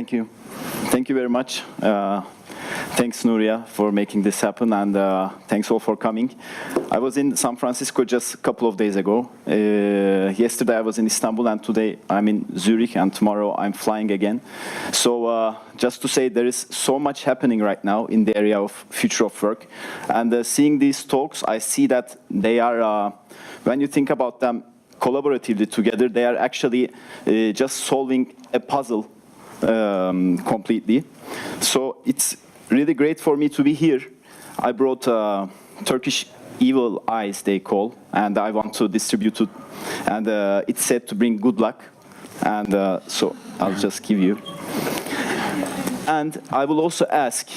Thank you. Thank you very much. Thanks, Nuria, for making this happen, and thanks all for coming. I was in San Francisco just a couple of days ago. Yesterday I was in Istanbul, and today I'm in Zurich, and tomorrow I'm flying again. So just to say, there is so much happening right now in the area of future of work. And seeing these talks, I see that they are, when you think about them collaboratively together, they are actually just solving a puzzle completely. So it's really great for me to be here. I brought Turkish evil eyes, they call, and I want to distribute it. And it's said to bring good luck. And so I'll just give you. And I will also ask,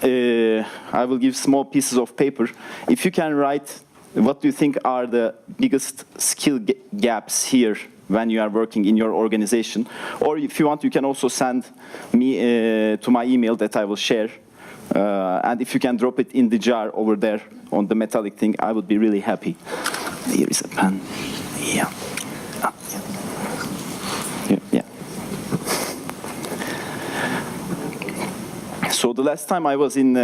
I will give small pieces of paper. If you can write, what do you think are the biggest skill gaps here when you are working in your organization? Or if you want, you can also send me to my email that I will share. And if you can drop it in the jar over there on the metallic thing, I would be really happy. Here is a pen. Yeah. Yeah. So the last time I was in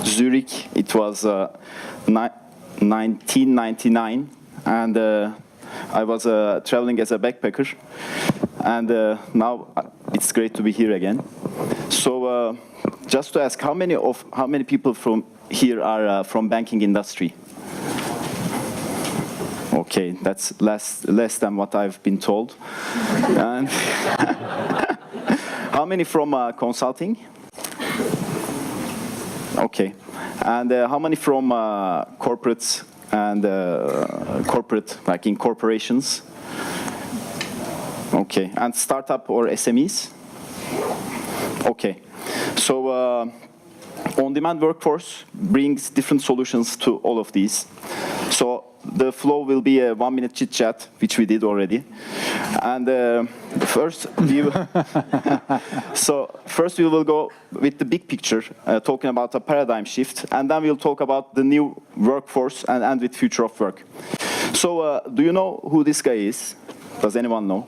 Zurich, it was 1999, and I was traveling as a backpacker, and now it's great to be here again. So just to ask, how many people from here are from banking industry? Okay, that's less than what I've been told. And how many from consulting? Okay, and how many from corporates and corporate, like in corporations? Okay, and startup or SMEs? Okay, so on-demand workforce brings different solutions to all of these. So the flow will be a 1-minute chit-chat, which we did already. And first we will go with the big picture, talking about a paradigm shift, and then we'll talk about the new workforce and end with future of work. So do you know who this guy is? Does anyone know?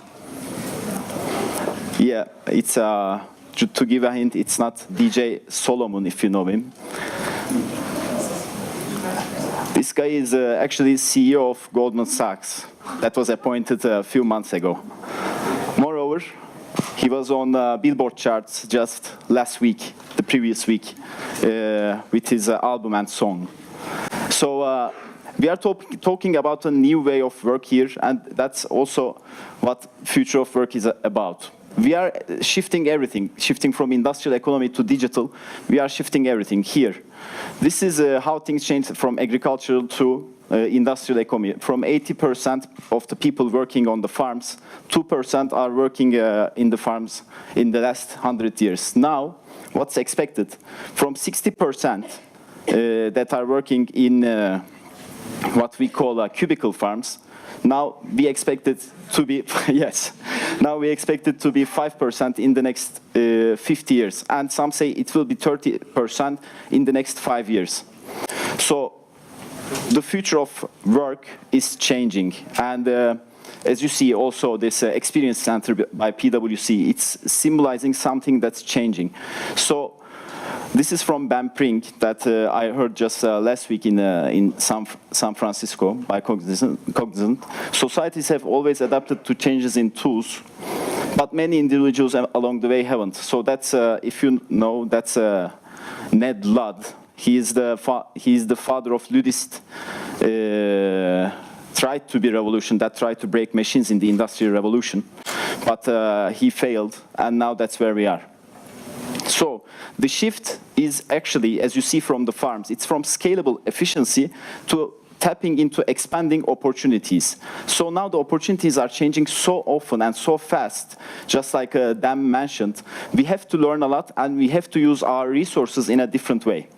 Yeah, it's to give a hint, it's not DJ Solomon, if you know him. This guy is actually CEO of Goldman Sachs. That was appointed a few months ago. Moreover, he was on Billboard charts just last week, the previous week, with his album and song. So we are talking about a new way of work here, and that's also what future of work is about. We are shifting everything, shifting from industrial economy to digital. We are shifting everything here. This is how things change from agricultural to industrial economy. From 80% of the people working on the farms, 2% are working in the farms in the last 100 years. Now, what's expected? From 60% that are working in what we call cubicle farms, now we expect it to be, yes, now we expect it to be 5% in the next 50 years. And some say it will be 30% in the next 5 years. So the future of work is changing. And as you see also this experience center by PwC, it's symbolizing something that's changing. So this is from Ben Prink that I heard just last week in San Francisco by Cognizant. Societies have always adapted to changes in tools, but many individuals along the way haven't. So that's, if you know, that's Ned Ludd. He is the father of Luddist tried to be revolution, that tried to break machines in the Industrial Revolution, but he failed, and now that's where we are. So the shift is actually, as you see from the farms, it's from scalable efficiency to tapping into expanding opportunities. So now the opportunities are changing so often and so fast, just like Dan mentioned. We have to learn a lot, and we have to use our resources in a different way.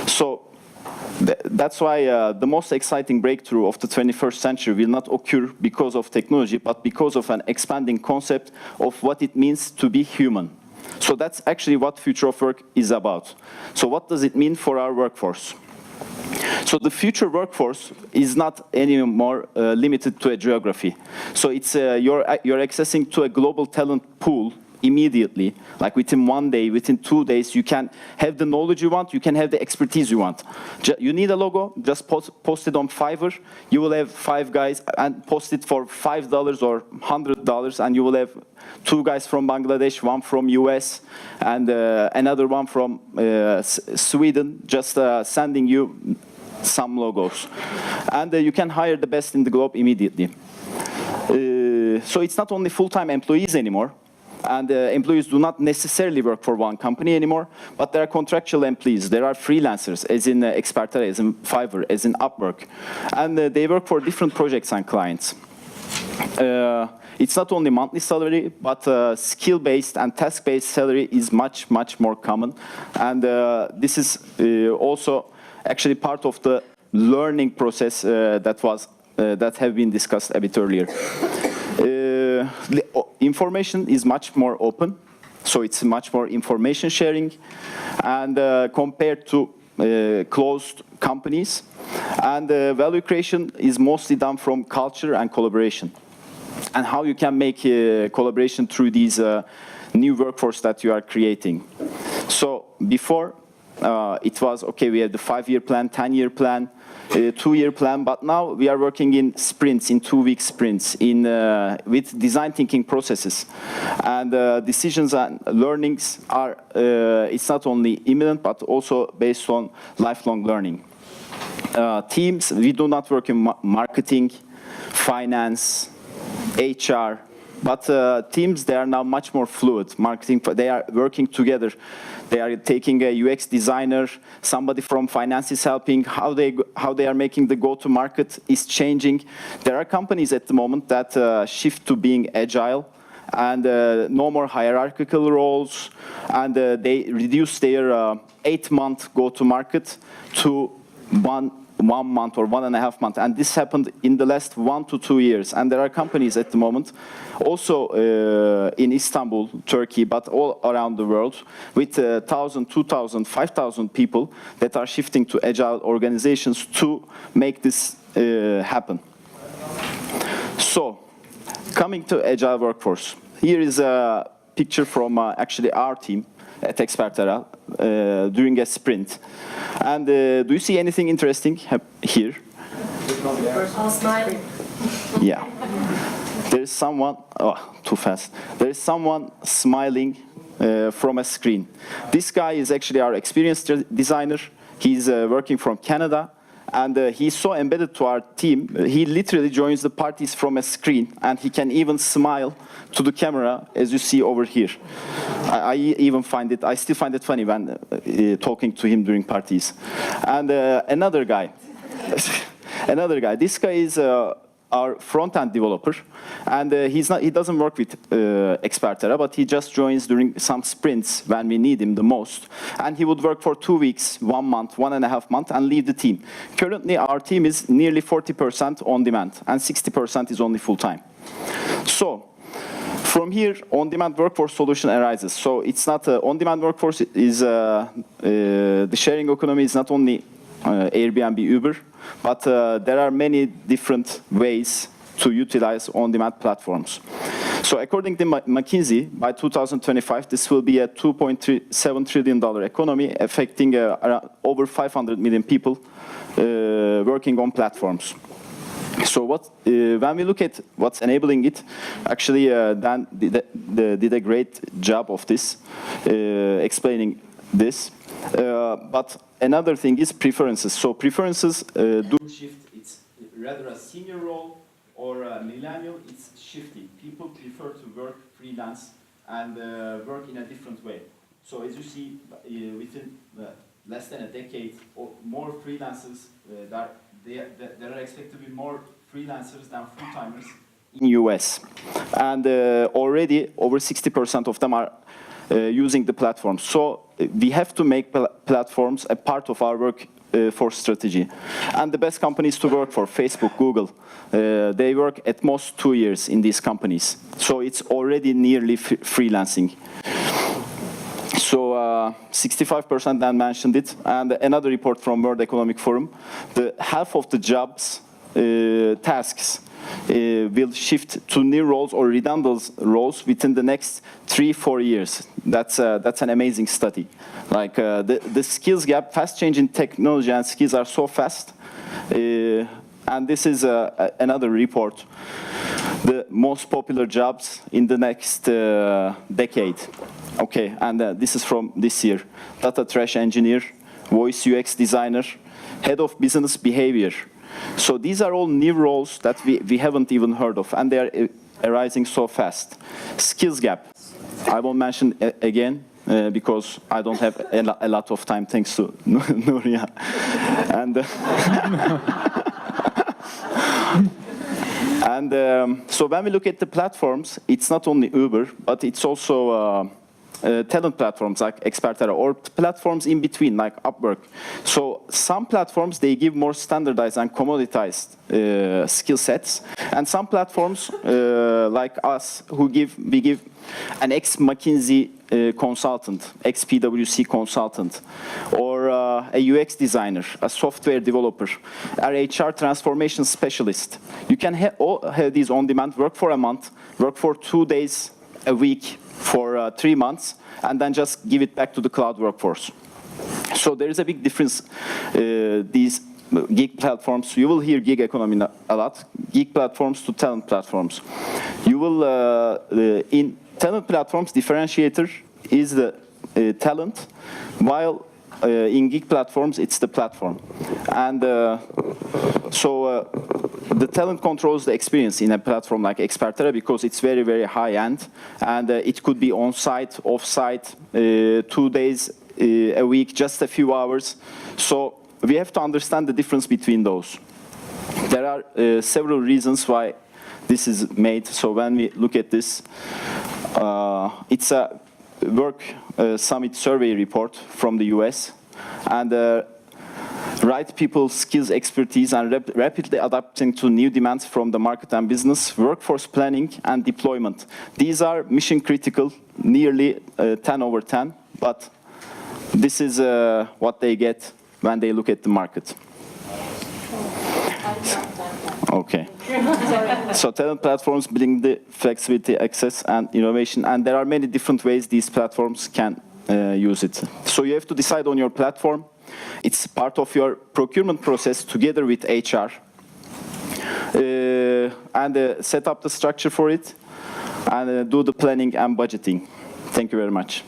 So that's why the most exciting breakthrough of the 21st century will not occur because of technology, but because of an expanding concept of what it means to be human. So that's actually what future of work is about. So what does it mean for our workforce? So the future workforce is not anymore limited to a geography. So it's you're accessing to a global talent pool immediately, like within 1 day, within 2 days, you can have the knowledge you want, you can have the expertise you want. You need a logo, just post it on Fiverr, you will have 5 guys, and post it for $5 or $100, and you will have 2 guys from Bangladesh, 1 from US, and another one from Sweden, just sending you some logos. And you can hire the best in the globe immediately. So it's not only full-time employees anymore, and employees do not necessarily work for one company anymore, but there are contractual employees, there are freelancers, as in Expertera, as in Fiverr, as in Upwork, and they work for different projects and clients. It's not only monthly salary, but skill-based and task-based salary is much, much more common, and this is also actually part of the learning process that have been discussed a bit earlier. The information is much more open, so it's much more information sharing, and compared to closed companies, and value creation is mostly done from culture and collaboration, and how you can make collaboration through these new workforce that you are creating. So before, it was, okay, we have the 5-year plan, 10-year plan, 2-year plan, but now we are working in sprints, in 2-week sprints, with design thinking processes. And decisions and learnings are, it's not only imminent, but also based on lifelong learning. Teams, we do not work in marketing, finance, HR, but teams, they are now much more fluid. Marketing, they are working together. They are taking a UX designer, somebody from finance is helping, how they are making the go-to-market is changing. There are companies at the moment that shift to being agile, and no more hierarchical roles, and they reduce their 8-month go-to-market to 1 month or 1.5 months, and this happened in the last 1 to 2 years. And there are companies at the moment, also in Istanbul, Turkey, but all around the world, with 1,000, 2,000, 5,000 people that are shifting to agile organizations to make this happen. So, coming to Agile Workforce, here is a picture from actually our team at Expertera during a sprint. And do you see anything interesting here? All smiling. Yeah. There is someone, oh, too fast. There is someone smiling from a screen. This guy is actually our experienced designer. He's working from Canada. And he's so embedded to our team, he literally joins the parties from a screen, and he can even smile to the camera, as you see over here. I still find it funny when talking to him during parties. And another guy, this guy is our front-end developer, and he doesn't work with Expertera, but he just joins during some sprints when we need him the most, and he would work for 2 weeks, 1 month, 1.5 months, and leave the team. Currently, our team is nearly 40% on demand, and 60% is only full-time. So, from here, on-demand workforce solution arises. So it's not on-demand workforce is the sharing economy is not only Airbnb, Uber, but there are many different ways to utilize on-demand platforms. So according to McKinsey, by 2025, this will be a $2.7 trillion economy, affecting over 500 million people working on platforms. So when we look at what's enabling it, actually Dan did a great job of this, explaining this. But another thing is preferences. So preferences do shift. It's rather a senior role or a millennial. It's shifting. People prefer to work freelance and work in a different way. So as you see, within less than a decade, or more freelancers, there are expected to be more freelancers than full-timers in US. And already over 60% of them are using the platform. So we have to make platforms a part of our workforce strategy. And the best companies to work for, Facebook, Google, they work at most 2 years in these companies. So it's already nearly freelancing. So 65% then mentioned it. And another report from World Economic Forum, half of the jobs, tasks will shift to new roles or redundant roles within the next 3-4 years. That's an amazing study. Like the skills gap, fast changing technology and skills are so fast. And this is another report. The most popular jobs in the next decade. Okay, and this is from this year. Data trash engineer, voice UX designer, head of business behavior. So these are all new roles that we haven't even heard of, and they are arising so fast. Skills gap. I won't mention again because I don't have a lot of time, thanks to Nuria. And so when we look at the platforms, it's not only Uber, but it's also talent platforms like Expertera, or platforms in between like Upwork. So some platforms, they give more standardized and commoditized skill sets, and some platforms like us, we give an ex-McKinsey consultant, ex-PwC consultant, or a UX designer, a software developer, or HR transformation specialist. You can have these on-demand, work for a month, work for 2 days a week for 3 months, and then just give it back to the cloud workforce. So there is a big difference. These gig platforms, you will hear gig economy a lot, gig platforms to talent platforms. You will, in talent platforms, differentiator is the talent, while in gig platforms, it's the platform. And the talent controls the experience in a platform like Expertera because it's very, very high-end, and it could be on-site, off-site, 2 days a week, just a few hours. So we have to understand the difference between those. There are several reasons why this is made. So when we look at this, it's a FoW Summit survey report from the US, and right people, skills, expertise, and rapidly adapting to new demands from the market and business, workforce planning and deployment. These are mission critical, nearly 10 over 10, but this is what they get when they look at the market. Okay. So talent platforms bring the flexibility, access, and innovation, and there are many different ways these platforms can use it. So you have to decide on your platform. It's part of your procurement process together with HR, and set up the structure for it, and do the planning and budgeting. Thank you very much.